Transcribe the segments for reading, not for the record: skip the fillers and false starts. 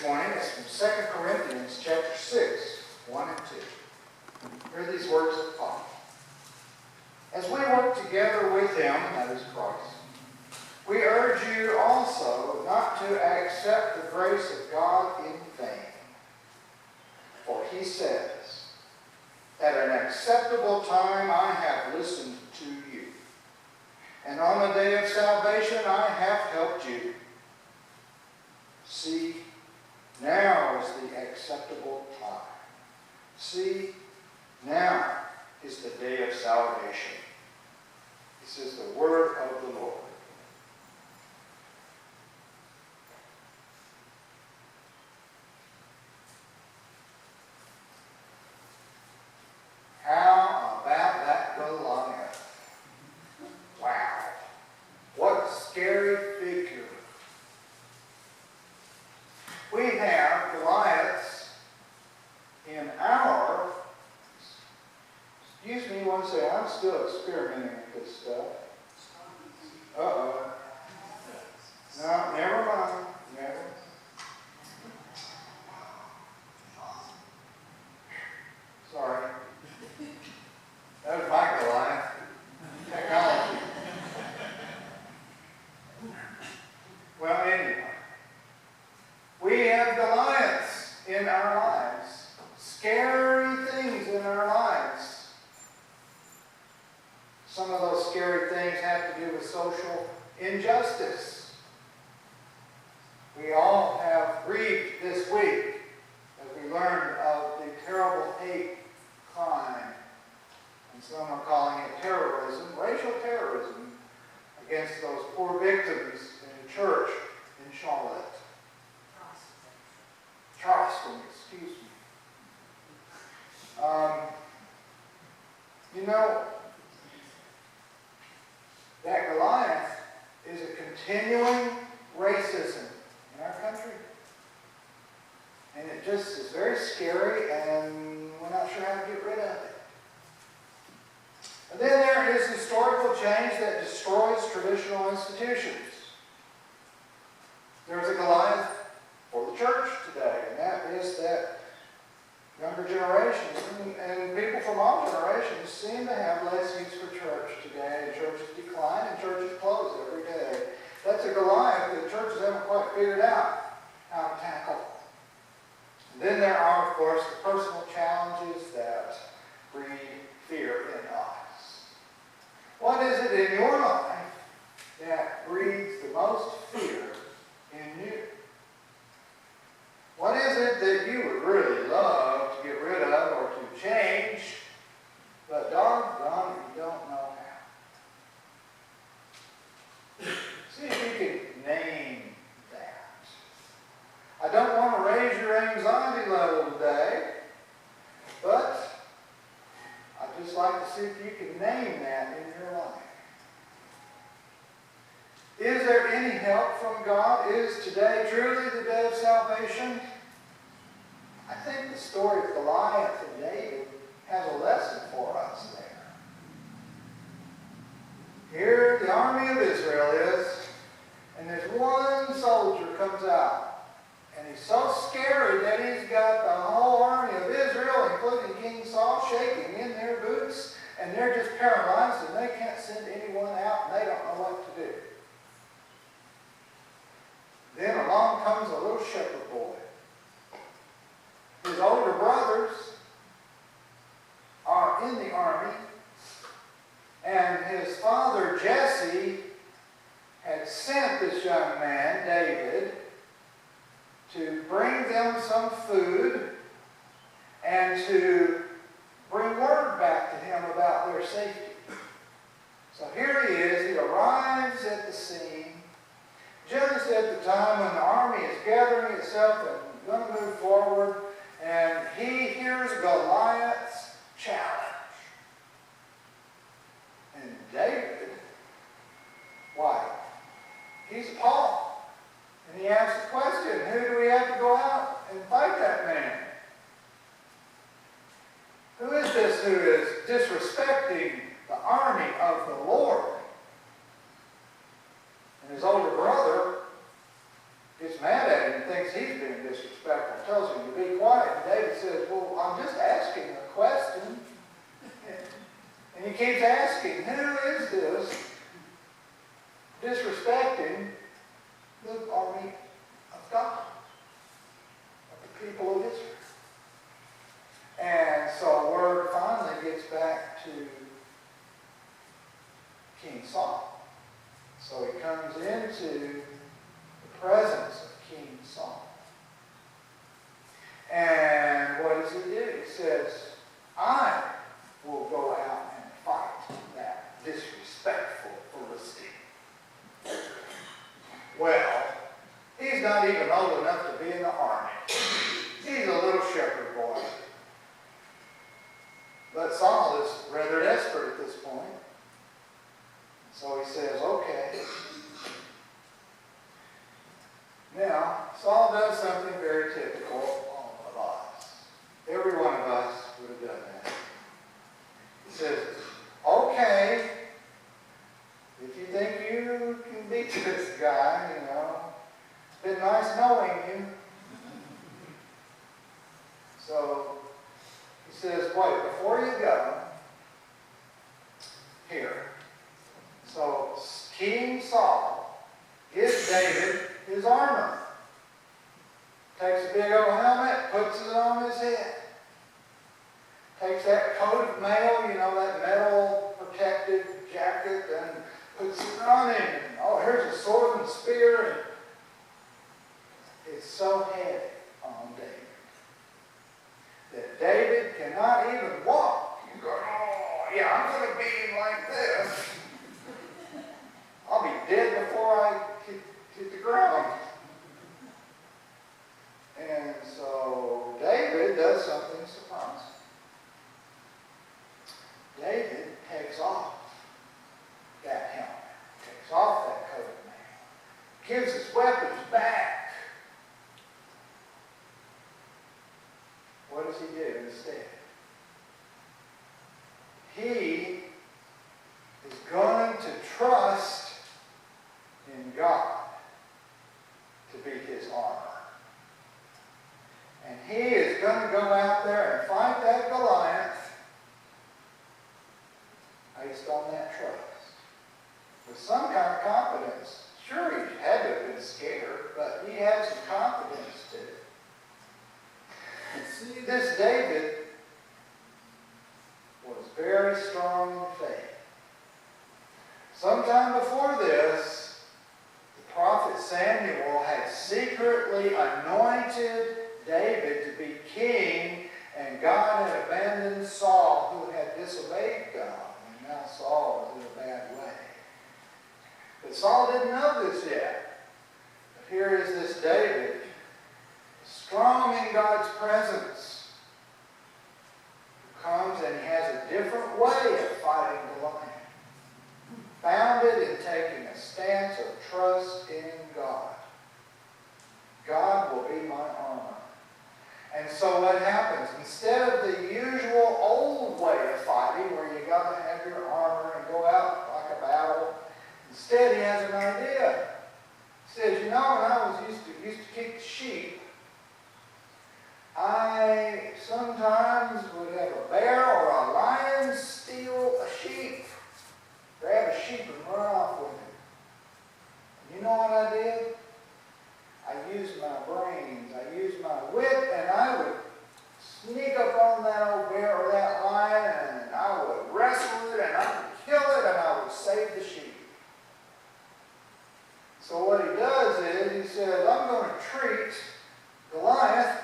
morning is from 2 Corinthians chapter 6, 1 and 2. Hear these words of Paul. As we work together with him, that is Christ, we urge you also not to accept the grace of God in vain. For he says, at an acceptable time I have listened to you, and on the day of salvation I have helped you. See, now is the acceptable time. See, now is the day of salvation. This is the word of the Lord. How about that Goliath? Wow. What a scary figure. We have Goliaths in our, excuse me one second, I'm still experimenting with this stuff. Uh-oh. No, never mind. Never. Sorry. That was my Goliath. Technology. Well, anyway. We have Goliaths in our lives. Scary things in our lives. Some of those scary things have to do with social injustice. We all have grieved this week as we learned of the terrible hate crime, and some are calling it terrorism, racial terrorism, against those poor victims in a church in Charlotte. Charleston, excuse me. You know, that Goliath is a continuing racism in our country. And it just is very scary, and we're not sure how to get rid of it. And then there is historical change that destroys traditional institutions. There's a Goliath for the church today, and that is that younger generations and people from all generations seem to have less use for church today, and churches decline and churches close every day. That's a Goliath that churches haven't quite figured out how to tackle. And then there are, of course, the personal challenges that breed fear in us. What is it in your life that breeds the most fear in you? What is it that you would really love to get rid of or to change, but doggone it, you don't know how? See if you can name that. I don't want to raise your anxiety level today, but I'd just like to see if you can name that in your life. Is there any help from God? Is today truly the day of salvation? I think the story of Goliath and David has a lesson for us there. Here the army of Israel is, and there's one soldier comes out, and he's so scary that he's got the whole army of Israel, including King Saul, shaking in their boots, and they're just paralyzed, and they can't send anyone out, and they don't know what to do. Then along comes a little shepherd boy. His older brothers are in the army, and his father Jesse had sent this young man, David, to bring them some food and to bring word back to him about their safety. So here he is. He arrives at the scene just at the time when the army is gathering itself and going to move forward, and he hears Goliath's challenge. And David, why? He's appalled. And he asks the question, who do we have to go out and fight that man? Who is this who is disrespecting the army of the Lord? And his older brother gets mad at him and thinks he's being disrespectful. quiet. And David says, well, I'm just asking a question. And he keeps asking, who is this disrespecting the army of God, of the people of Israel? And so word finally gets back to King Saul. So he comes into the presence of King Saul. And what does he do? He says, I will go out and fight that disrespectful Philistine. Well, he's not even old enough to be in the army. He's a little shepherd boy. But Saul is rather desperate at this point. So he says, okay. Now, Saul does something very typical of us. Every one of us would have done that. He says, okay, if you think you can beat this guy, it's been nice knowing you. So he says, wait, before you go, here. So King Saul gives David his armor. Takes a big old helmet, puts it on his head. Takes that coat of mail, that metal protected jacket, and puts it on him. And, oh, here's a sword and spear. And it's so heavy on David that David cannot even walk. You go, oh, yeah, I'm going to beat him like this. I'll be dead before I hit the ground. And so David does something surprising. David takes off that helmet, takes off that coat of mail, gives his weapons back. What does he do instead? He is going to trust in God to be his armor. And he is going to go out there and fight that Goliath based on that trust. With some kind of confidence. Sure, he had to have been scared, but he had some confidence too. And see, this David was very strong in faith. Sometime before this, the prophet Samuel had secretly anointed David to be king, and God had abandoned Saul, who had disobeyed God. And now Saul was in a bad way. But Saul didn't know this yet. But here is this David, strong in God's presence, who comes and he has a different way of fighting Goliath. Founded in taking a stance of trust in God. God will be my armor. And so what happens? Instead of the usual old way of fighting, where you got to have your armor and go out like a battle, instead he has an idea. He says, when I was used to keep sheep, I sometimes would have a bear or a lion steal a sheep. Grab a sheep and run off with it. And you know what I did? I used my brains, I used my wit, and I would sneak up on that old bear or that lion, and I would wrestle it, and I would kill it, and I would save the sheep. So what he does is, he says, I'm going to treat Goliath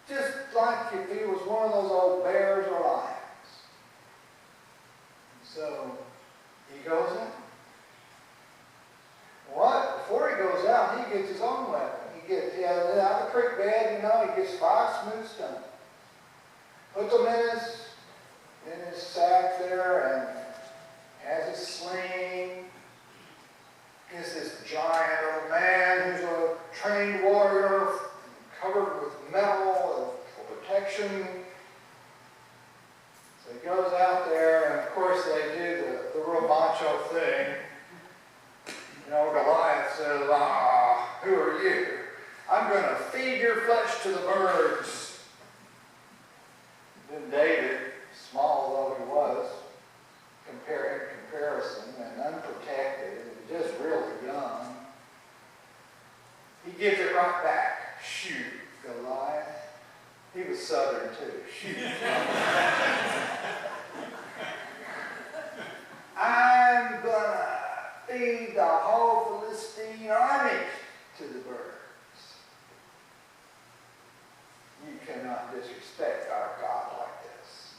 just like if he was one of those old bears or lions. So he goes in. What? Before he goes out, he gets his own weapon. He has out of the creek bed, he gets 5 smooth stones. Puts them in his sack there, and has his sling. He's this giant old man who's a trained warrior, covered with metal for protection. So he goes out there, and of course they do the real macho thing. Goliath says, who are you? I'm going to feed your flesh to the birds was Southern too. Shoot. I'm gonna feed the whole Philistine army to the birds. You cannot disrespect our God like this.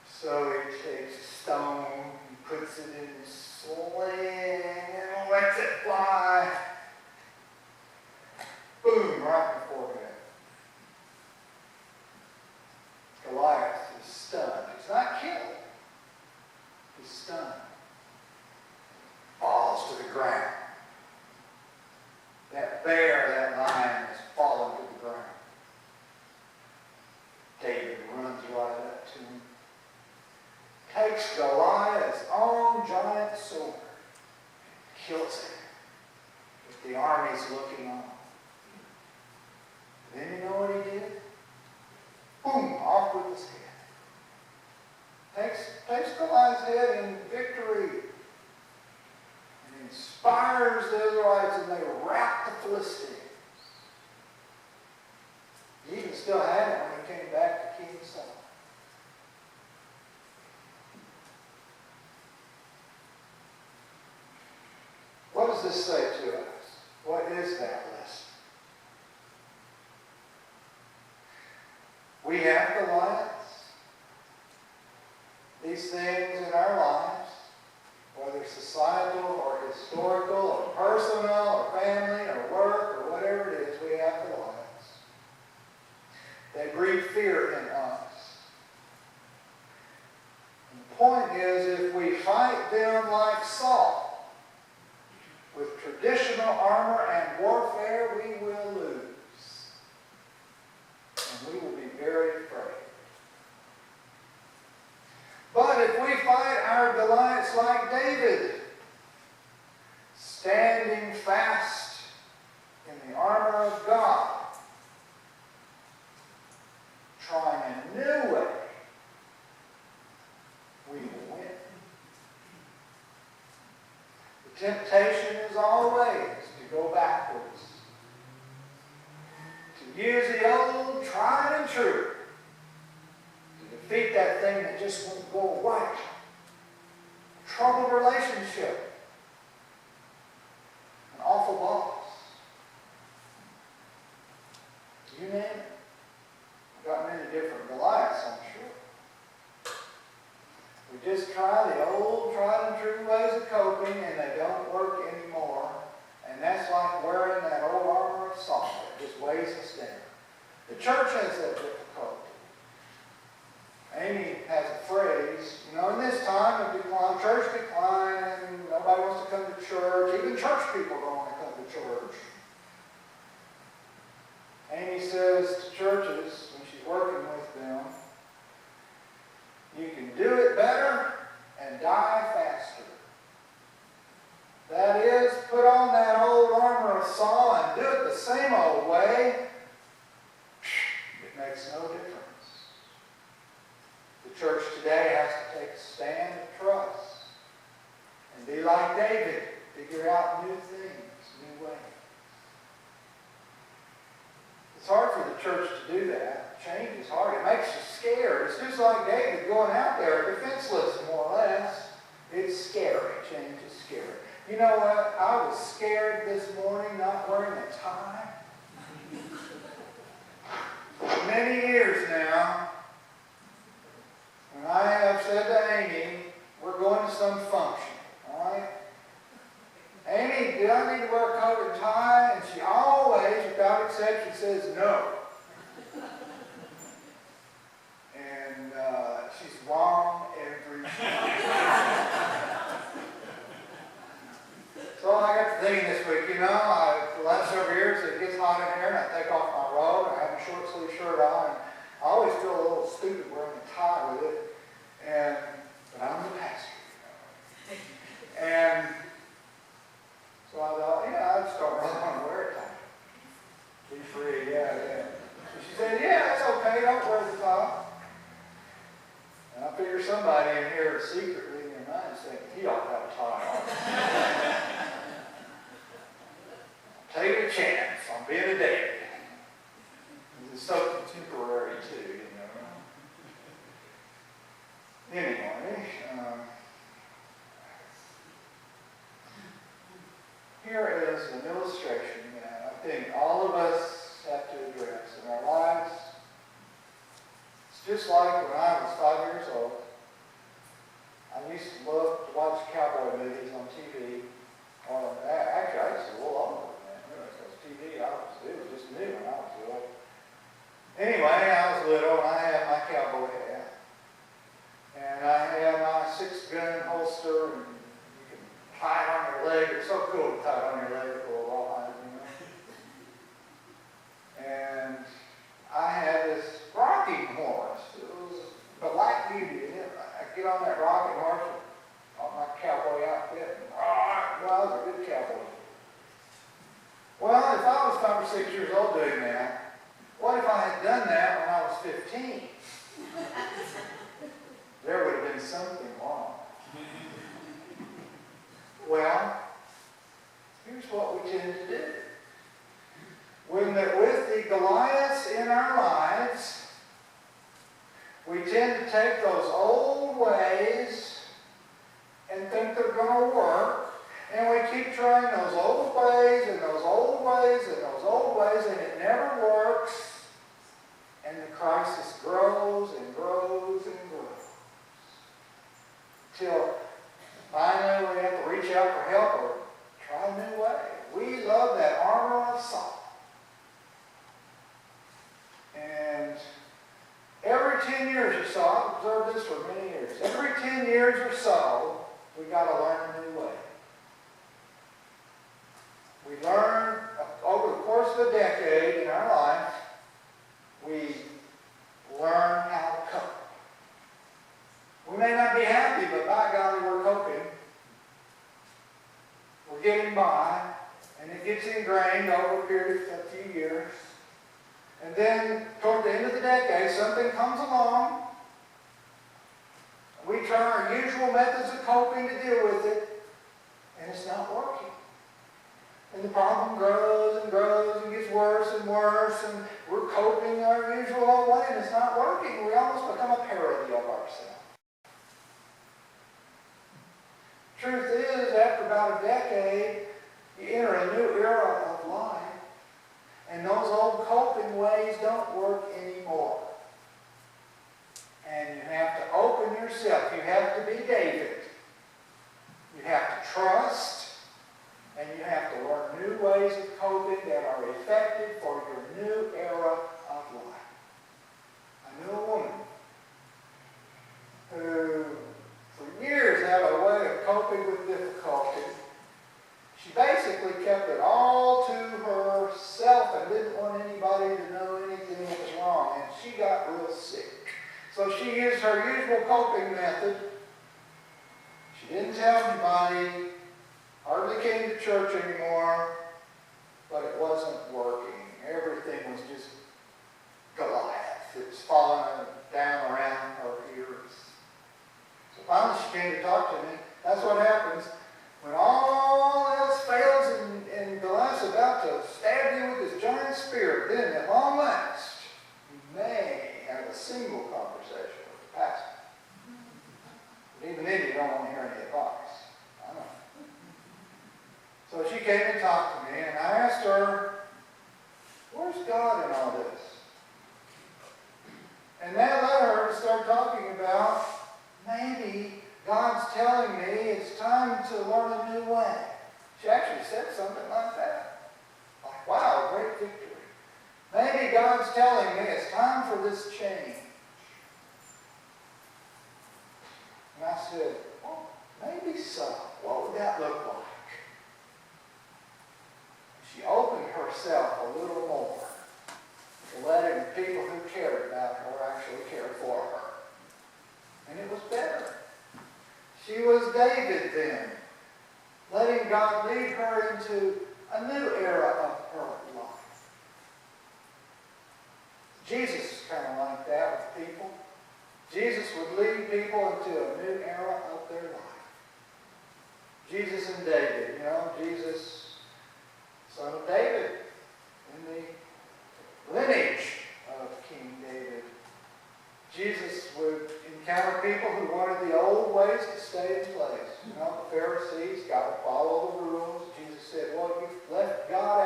So he takes a stone, puts it in his sling, and lets it fly. Boom, right in the forehead. Goliath is stunned. He's not killed. He's stunned. Falls to the ground. That bear, that lion, has fallen to the ground. David runs right up to him. Takes Goliath's own giant sword. Kills him. With the armies looking on. Then you know what he did? Boom, off with his head. Takes Goliath's head in victory. And inspires the Israelites, and they wrap the Philistines. He even still had it when he came back to King Saul. What does this say to us? What is that lesson? We have Goliaths. These things in our lives, whether societal or historical or personal or family or work or whatever it is, we have Goliaths. They breed fear in us. And the point is, if we fight them like Saul, with traditional armor and warfare, we will lose. And we will be very afraid. But if we fight our Goliaths like David, standing fast in the armor of God, trying a new way, we will win. The temptation is always to go backwards, to use the old tried and true, to defeat that thing that just won't go right. A troubled relationship, an awful boss. You name it. We've got many different Goliaths, I'm sure. We just try the old tried and true ways of coping, and they don't work anymore. And that's like wearing that old armor of Saul. It just weighs us down. The church has that difficulty. Amy has a phrase, in this time of decline, church decline, and nobody wants to come to church. Even church people don't want to come to church. Amy says to churches, when she's working with them, you can do it better and die faster. That is, put on that old armor of Saul and do it the same old way. It makes no difference. The church today has to take a stand of trust and be like David, figure out new things, new ways. It's hard for the church to do that. Change is hard. It makes you scared. It's just like David going out there defenseless, more or less. It's scary. Change is scary. You know what? I was scared this morning not wearing a tie. For many years now, and I have said to Amy, we're going to some function, all right? Amy, do I need to wear a coat and tie? And she always, without exception, says no. And she's wrong every time. So I got to thinking this week, the last several years it gets hot in here and I take off my robe and I have a short sleeve shirt on. And I always feel a little stupid wearing a tie with it. But I'm the pastor, And so I thought, I'd start running on and wear a tie. Be free, yeah. So she said, it's okay, don't wear the tie. And I figure somebody in here secretly in their mind is thinking, he ought to have a tie on. Take a chance on being a David. illustration that I think all of us have to address in our lives. It's just like when I was 5 years old. I used to love to watch cowboy movies on TV. Or actually, I used to a little older than that. Because TV, it was just new when I was little. Anyway, I was little and I had my cowboy hat. And I had my 6-gun holster, and you can tie it on your leg. It's so cool to tie it on your leg for a rawhide, And I had this rocking horse. It was a black beauty. I'd get on that rocking horse on my cowboy outfit, and I was a good cowboy. Well, if I was 5 or 6 years old doing that, what if I had done that when I was 15? There would have been something wrong. Well, here's what we tend to do. With the Goliaths in our lives, we tend to take those old ways and think they're going to work, and we keep trying those old ways and those old ways and those old ways, and it never works, and the crisis grows and grows and grows. Till finally we have to reach out for help or try a new way. We love that armor of salt. And every 10 years or so, I've observed this for many years, every 10 years or so, we've got to learn a new way. We learn, over the course of a decade in our life, we learn how to cope. We may not be happy, but by golly, we're coping. We're getting by, and it gets ingrained over a period of a few years. And then, toward the end of the decade, something comes along. We try our usual methods of coping to deal with it, and it's not working. And the problem grows and grows and gets worse and worse, and we're coping our usual old way, and it's not working. We almost become a parody of ourselves. Truth is, after about a decade, you enter a new era of life, and those old coping ways don't work anymore. And you have to open yourself. You have to be David. You have to trust, and you have to learn new ways of coping that are effective for your new era of life. I knew a woman who, for years, had a way of coping with difficulty. She basically kept it all to herself and didn't want anybody to know anything that was wrong. And she got real sick. So she used her usual coping method. She didn't tell anybody, hardly came to church anymore, but it wasn't working. Everything was just Goliath. It was falling down around her ears. So finally she came to talk to me. That's what happens when all else fails and Goliath's about to stab you with his giant spear. Then at long last, you may have a single conversation with the pastor. But even then you don't want to hear any advice. I know. So she came and talked to me, and I asked her, where's God in all this? And that led her to start talking about, maybe God's telling me it's time to learn a new way. She actually said something like that. Like, wow, great victory. Maybe God's telling me it's time for this change. And I said, well, maybe so. What would that look like? She opened herself a little more to letting the people who cared about her actually care for her. And it was better. She was David then, letting God lead her into a new era of her life. Jesus is kind of like that with people. Jesus would lead people into a new era of their life. Jesus and David, Jesus, son of David, in the lineage of King David. Jesus would encounter people who wanted the old ways to stay in place. The Pharisees got to follow the rules. Jesus said, well, you've left God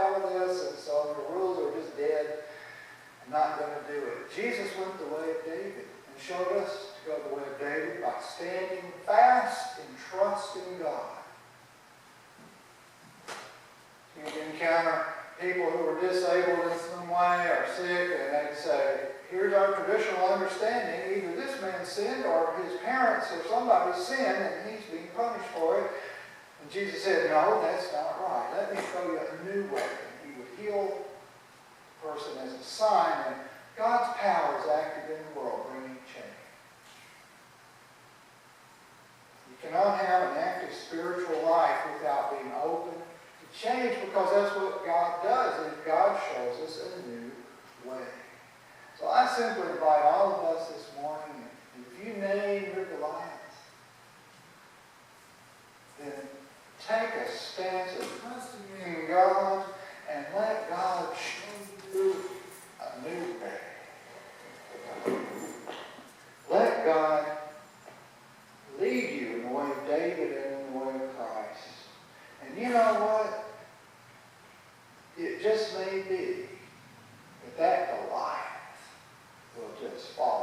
Jesus went the way of David and showed us to go the way of David by standing fast and trusting God. You'd encounter people who were disabled in some way or sick, and they'd say, here's our traditional understanding. Either this man sinned or his parents or somebody sinned and he's being punished for it. And Jesus said, no, that's not right. Let me show you a new way. And he would heal the person as a sign that God's power is active in the world, bringing change. You cannot have an active spiritual life without being open to change, because that's what God does, and God shows us a new way. So I simply invite all of us this morning, if you name your Goliaths, then take a stance of trusting in God and let God show you a new way. Let God lead you in the way of David and in the way of Christ. And you know what? It just may be that Goliath will just fall